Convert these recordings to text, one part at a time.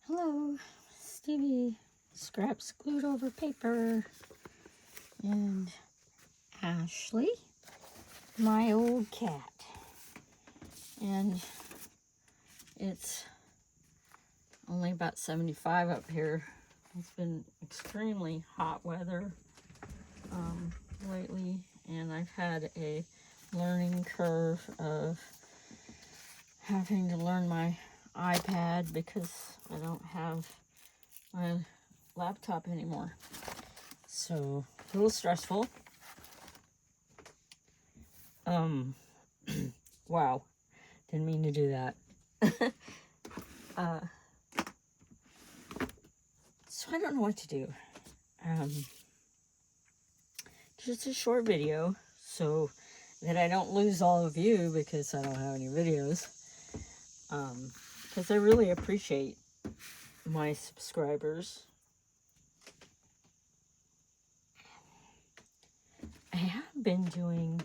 Hello, Stevie, Scraps Glued Over Paper, and Ashley, my old cat. And it's only about 75 up here. It's been extremely hot weather lately, and I've had a learning curve of having to learn my iPad because I don't have my laptop anymore. So, a little stressful. Wow, didn't mean to do that. So I don't know what to do. Just a short video so that I don't lose all of you because I don't have any videos. Because I really appreciate my subscribers. I have been doing,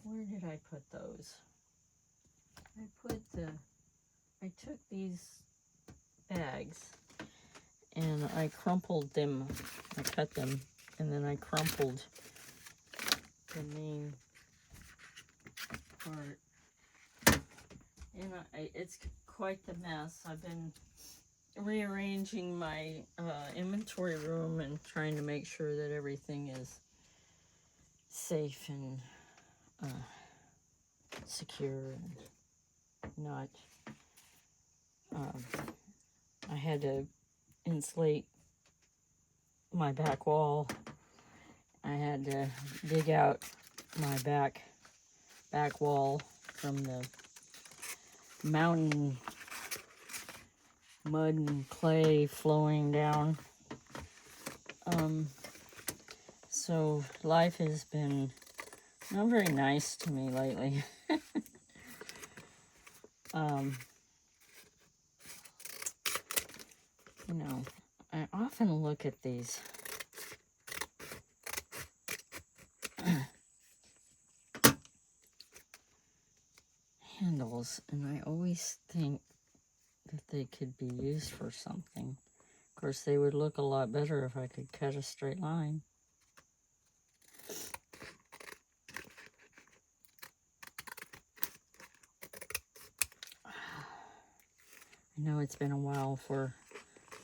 where did I put those? I took these bags and I crumpled them, I cut them, and then I crumpled the main part. And it's quite the mess. I've been rearranging my inventory room and trying to make sure that everything is safe and secure and not. I had to insulate my back wall. I had to dig out my back wall from the mountain mud and clay flowing down. So life has been not very nice to me lately. You know, I often look at these handles and I always think that they could be used for something. Of course, they would look a lot better if I could cut a straight line. I know it's been a while for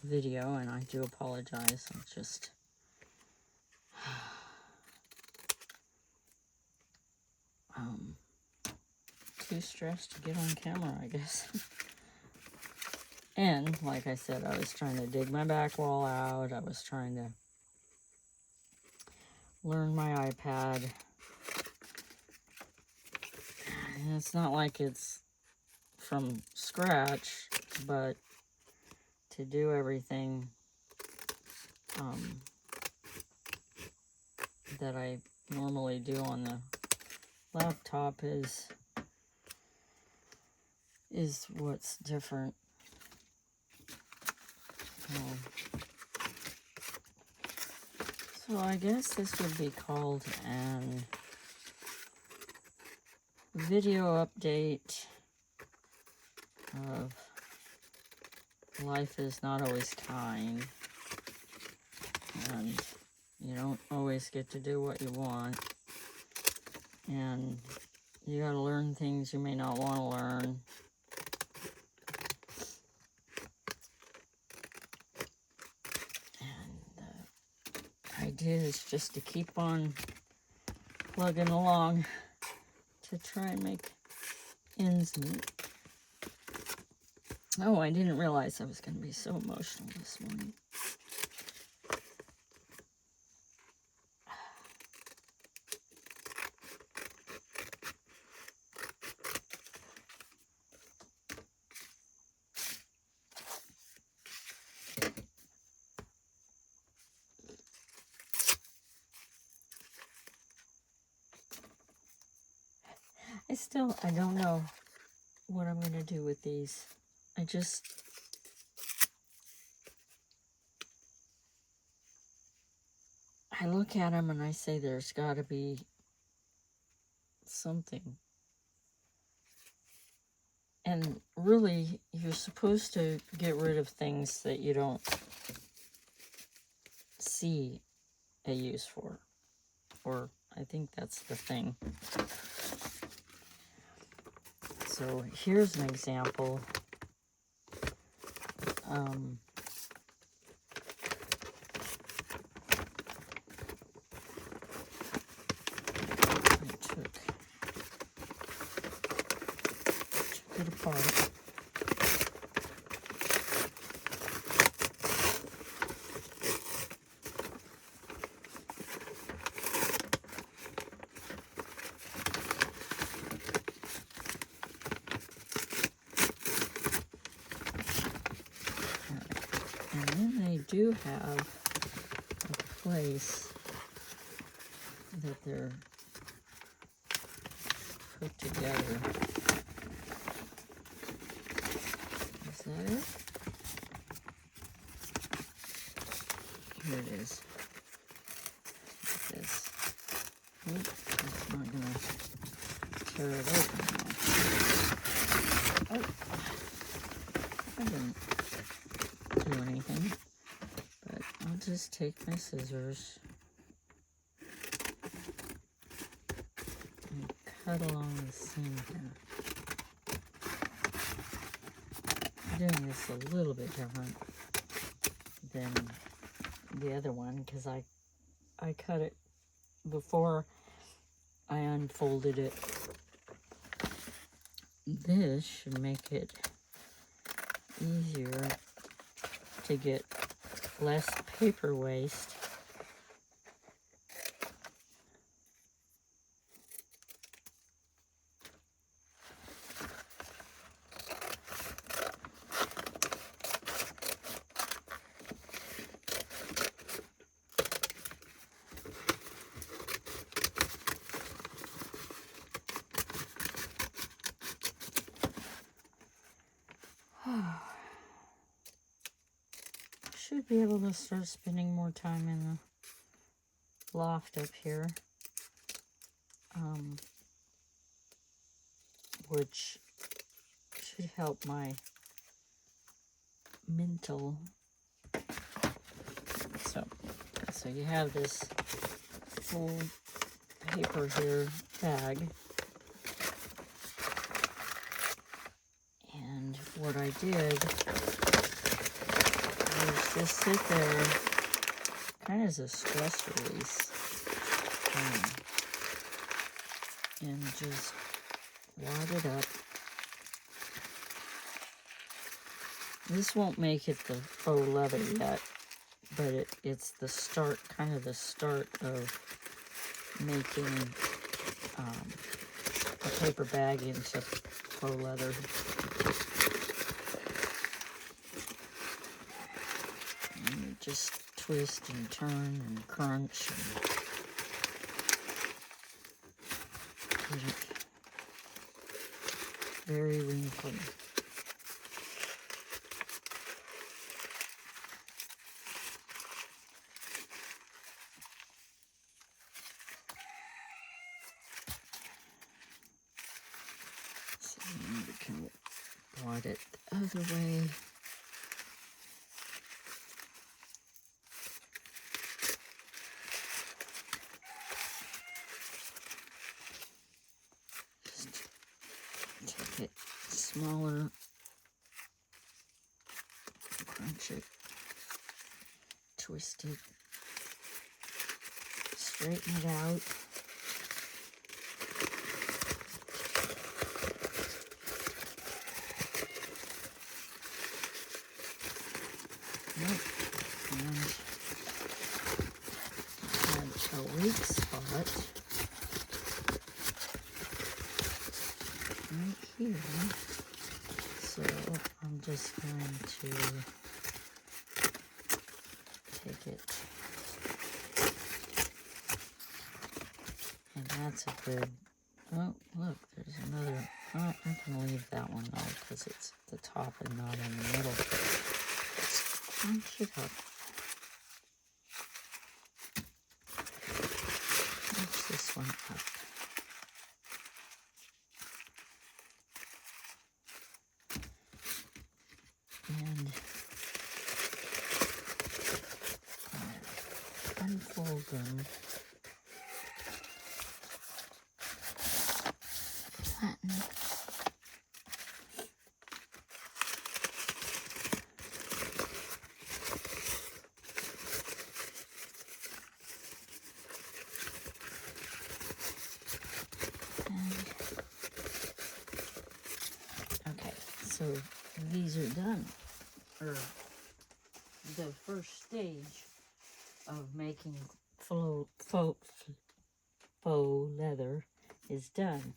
video, and I do apologize. I'm just too stressed to get on camera, I guess. And like I said, I was trying to dig my back wall out. I was trying to learn my iPad. And it's not like it's from scratch, but to do everything that I normally do on the laptop is what's different. So I guess this would be called an video update of life is not always kind, and you don't always get to do what you want, and you gotta learn things you may not want to learn. And the idea is just to keep on plugging along to try and make ends meet. Oh, I didn't realize I was going to be so emotional this morning. I don't know what I'm going to do with these. I look at them and I say there's got to be something And really, you're supposed to get rid of things that you don't see a use for. Or I think that's the thing. So here's an example. I took it apart. And then they do have a place that they're put together. Is that it? Here it is. This. Oop, that's not going to tear it open now. Oh, I didn't do anything. But I'll just take my scissors and cut along the seam here. I'm doing this a little bit different than the other one because I cut it before I unfolded it. This should make it easier to get less paper waste. Should be able to start spending more time in the loft up here, which should help my mental. So you have this full paper here bag, and what I did was just sit there kind of as a stress release, and just wad it up. This won't make it the faux leather yet, but it's the start, kind of the start of making a paper bag into faux leather. And you just twist and turn and crunch and get it very wrinkly. So we can wad it the other way. Take it smaller, crunch it, twist it, straighten it out. And add a weak spot right here. So I'm just going to take it, and that's a good, oh look, there's another, oh, I can leave that one though because it's at the top and not in the middle. Let's crunch it up. Crunch this one up. And unfold them. Flatten. Okay, so these are done. Or the first stage of making faux leather is done.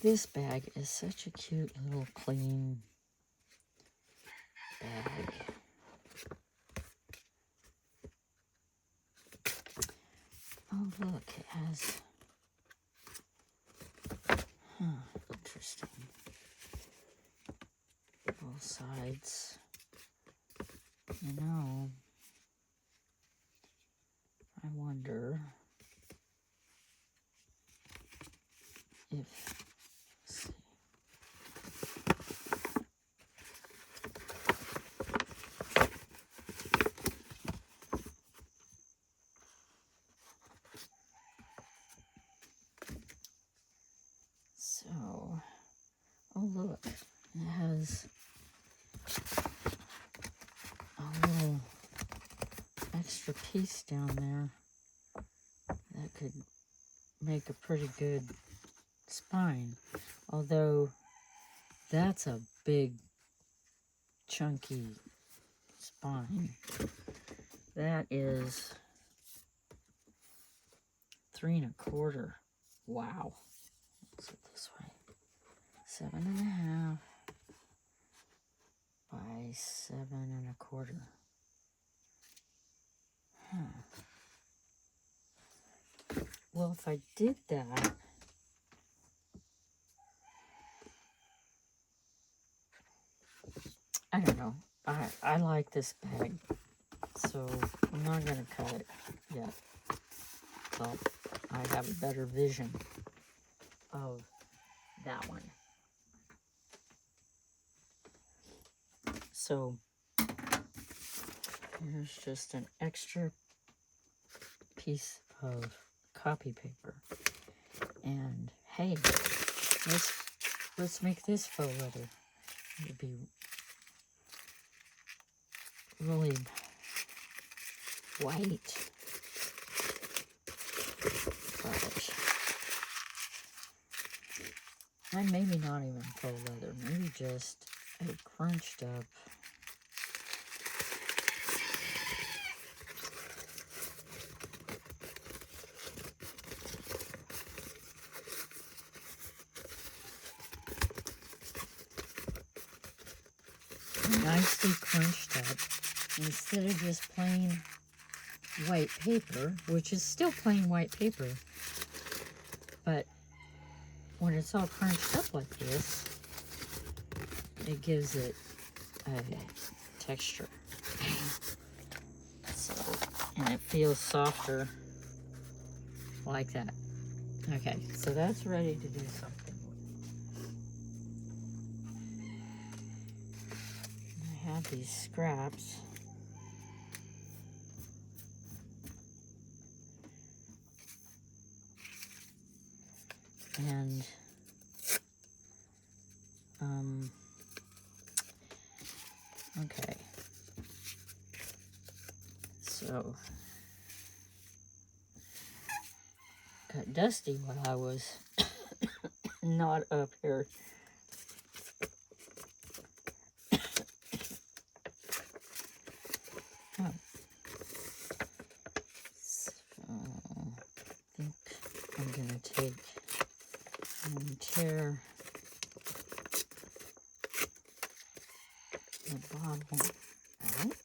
This bag is such a cute little clean bag. Oh look, it has, interesting. Both sides, you know, I wonder if, let's see. So, oh look, it has a little extra piece down there that could make a pretty good spine, although that's a big chunky spine. That is 3 1/4. Wow. Let's put it this way. 7 1/2 by 7 1/4. Well, if I did that, I don't know. I like this bag, so I'm not going to cut it yet. Well, I have a better vision of that one. So here's just an extra piece of copy paper. And hey, let's make this faux leather. It'd be really white. And maybe not even faux leather, maybe just a crunched up nicely crunched up, instead of just plain white paper, which is still plain white paper, but when it's all crunched up like this, it gives it a texture. So, and it feels softer like that. Okay, so that's ready to do something with. I have these scraps. And okay, so got dusty while I was not up here. Oh. So I think I'm gonna take and tear the bottom out.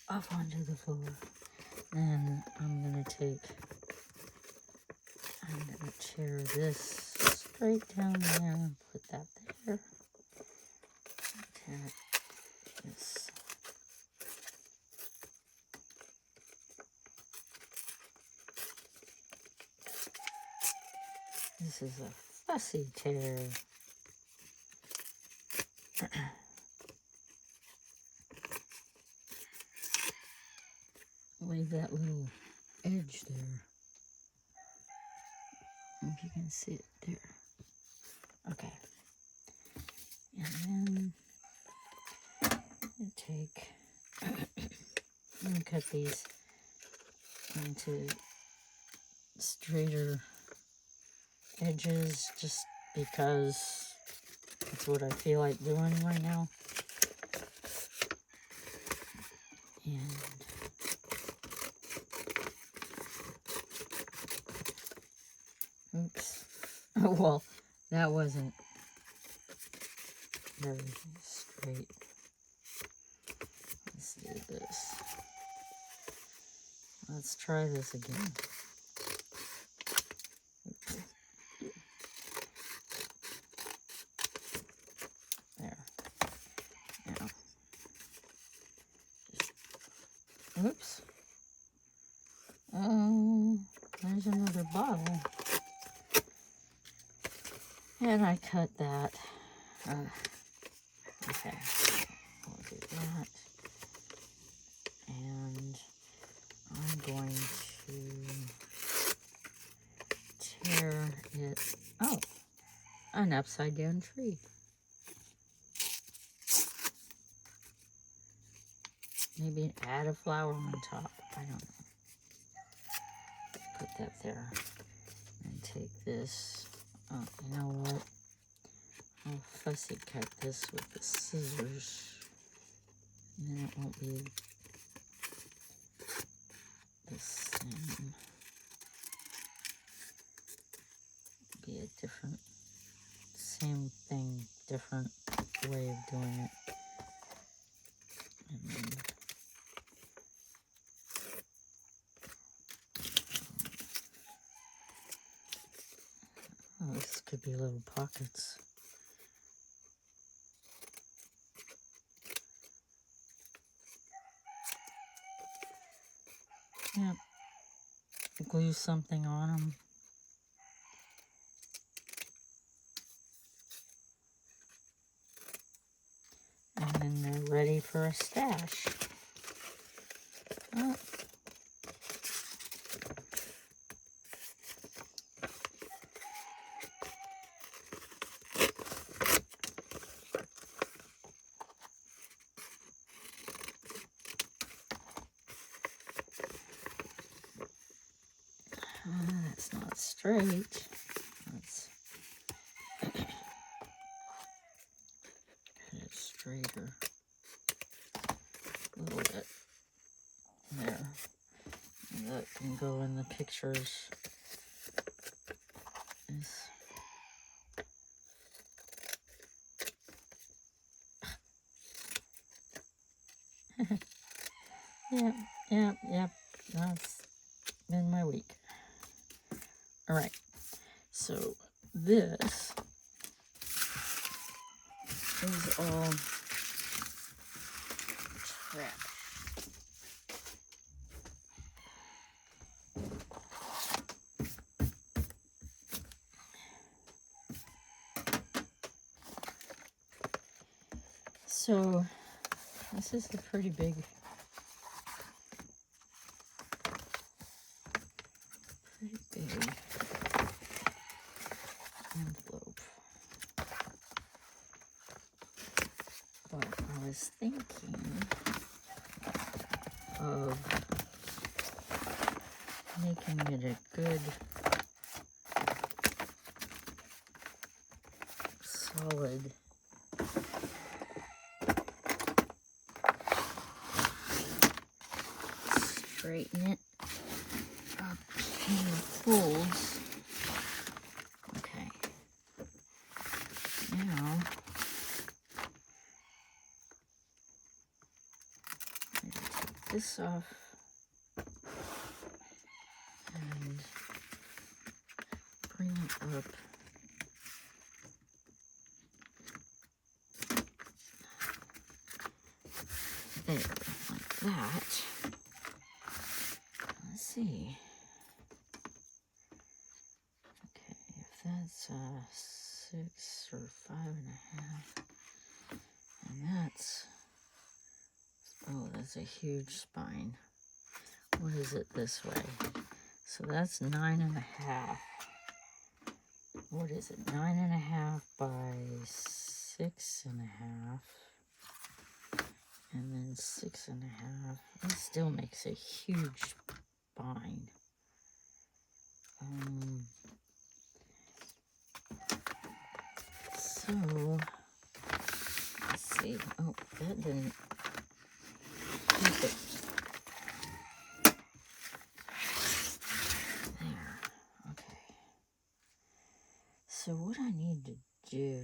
Off onto the floor. And I'm gonna tear this straight down there and put that there. Tear this This is a fussy tear. Leave that little edge there. If you can see it there. Okay. And then you take and cut these into straighter edges just because that's what I feel like doing right now. And oops. Oh, well, that wasn't very straight. Let's do this. Let's try this again. Oops. There. Now. Oops. Oh, there's another bottle. And I cut that. Okay, I'll do that. And I'm going to tear it. Oh, an upside down tree. Maybe add a flower on top. I don't know. Put that there. And take this. Oh, you know what? I'll fussy cut this with the scissors. And then it won't be the same. It'll be a different, same thing, different way of doing it. And then oh, this could be little pockets. Yep. Glue something on them. And then they're ready for a stash. Oh. That's not straight. Let's get it straighter a little bit. There. And that can go in the pictures. Yep. That's been my week. All right. So this is all trash. So this is a pretty big envelope. But I was thinking of making it a good solid straighten it up in the folds. Okay. Now I'm going to take this off and bring it up there, like that. Let's see. Okay, if that 6 or 5.5. And that's, oh, that's a huge spine. What is it this way? So that's 9.5. What is it? 9.5 by 6.5. And then 6.5. It still makes a huge spine. So, let's see. Oh, that didn't keep it. There. Okay. So what I need to do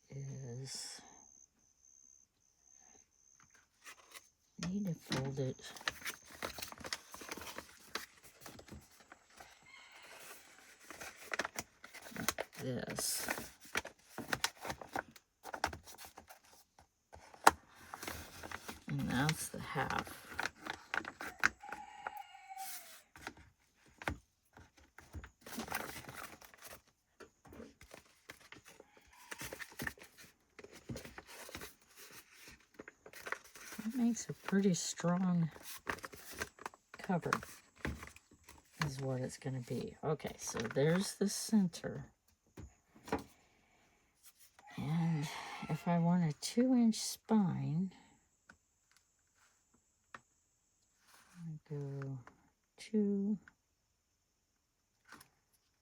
is I need to fold it like this. And that's the half. That makes a pretty strong cover, is what it's going to be. Okay, so there's the center. And if I want a 2-inch spine, I go 2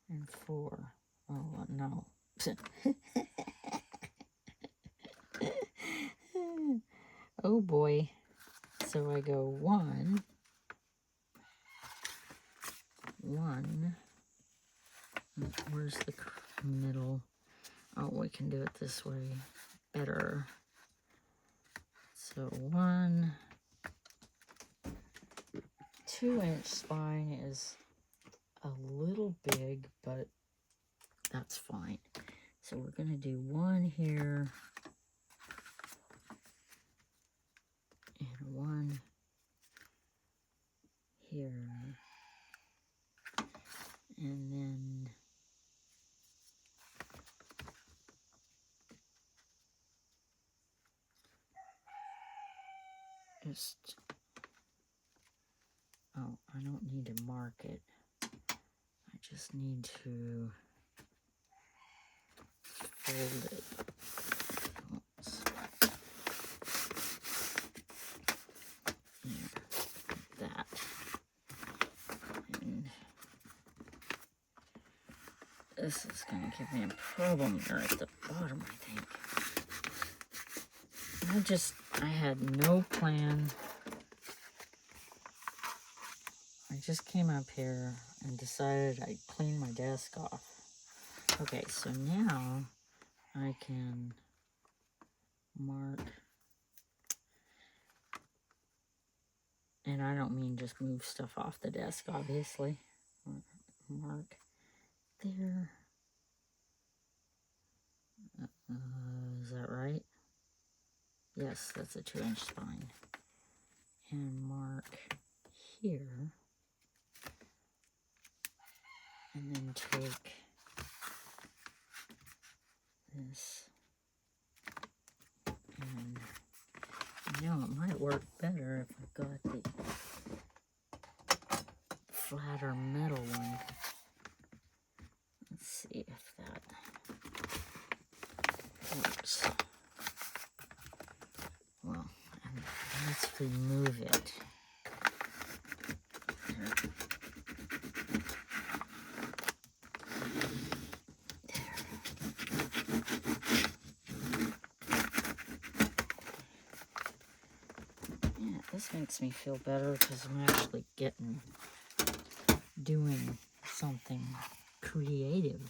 and 4. Oh, no. Oh boy. So I go 1. Where's the middle? Oh, we can do it this way better. So 1. 2-inch spine is a little big, but that's fine. So we're going to do 1 here and 1 here, and then just, oh, I don't need to mark it. I just need to fold it. Oops. There, like that. And this is going to give me a problem there at the bottom, I think. I had no plan. I just came up here and decided I'd clean my desk off. Okay, so now I can mark, and I don't mean just move stuff off the desk, obviously. Mark there. Is that right? Yes, that's a 2-inch spine. And mark here. And then take this. And you know, it might work better if I got the flatter metal one. Let's see if that works. Well, let's remove it. There. Yeah, this makes me feel better because I'm actually doing something creative.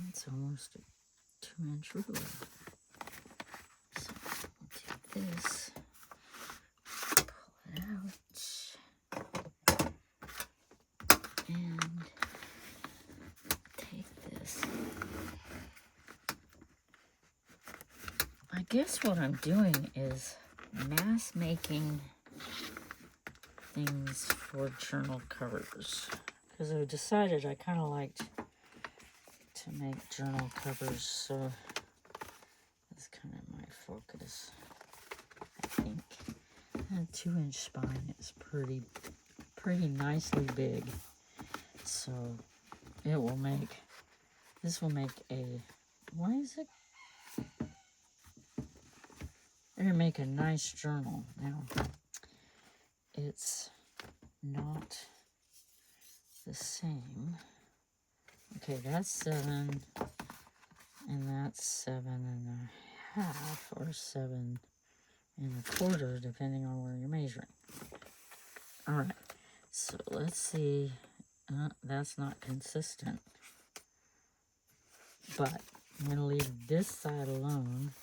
It's almost a 2-inch ruler. So we'll take this, pull it out, and take this. I guess what I'm doing is mass making things for journal covers. Because I decided I kind of liked to make journal covers, so that's kind of my focus, I think. And 2-inch spine is pretty nicely big, so this will make a, why is it? It'll make a nice journal. Now, it's not the same. Okay, that's 7, and that's 7.5, or 7.25, depending on where you're measuring. All right, so let's see. That's not consistent, but I'm gonna leave this side alone,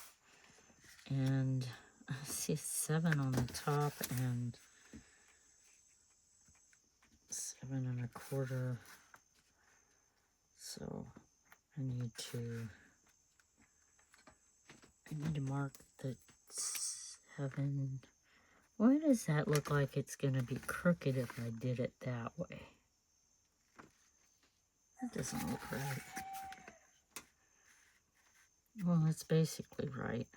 and I see 7 on the top and 7.25. So I need to mark the 7. Why does that look like it's gonna be crooked if I did it that way? That doesn't look right. Well, it's basically right.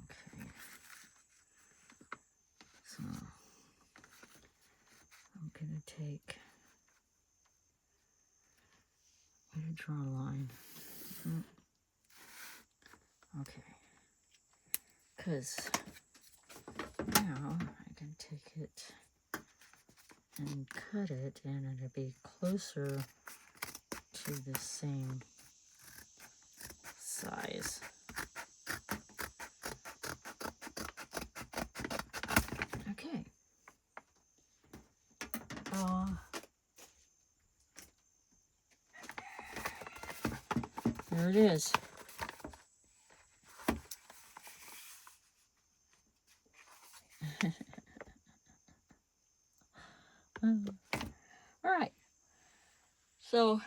Okay. So I'm gonna draw a line. Okay. Because now I can take it and cut it, and it'll be closer to the same size. Okay. There it is. All right. So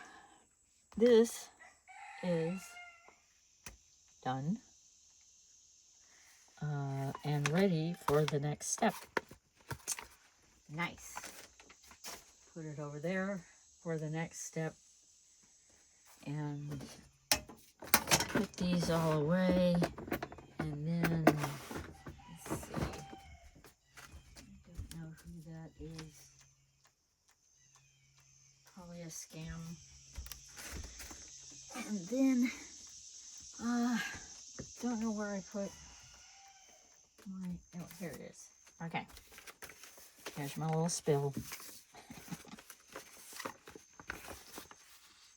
this is done and ready for the next step. Nice. Put it over there for the next step, and put these all away, and then let's see. I don't know who that is. Probably a scam. And then don't know where I put my, oh, here it is. Okay. Here's my little spill.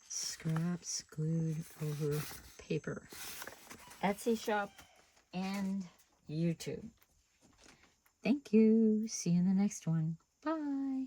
Scraps glued over paper. Etsy shop and YouTube. Thank you. See you in the next one. Bye.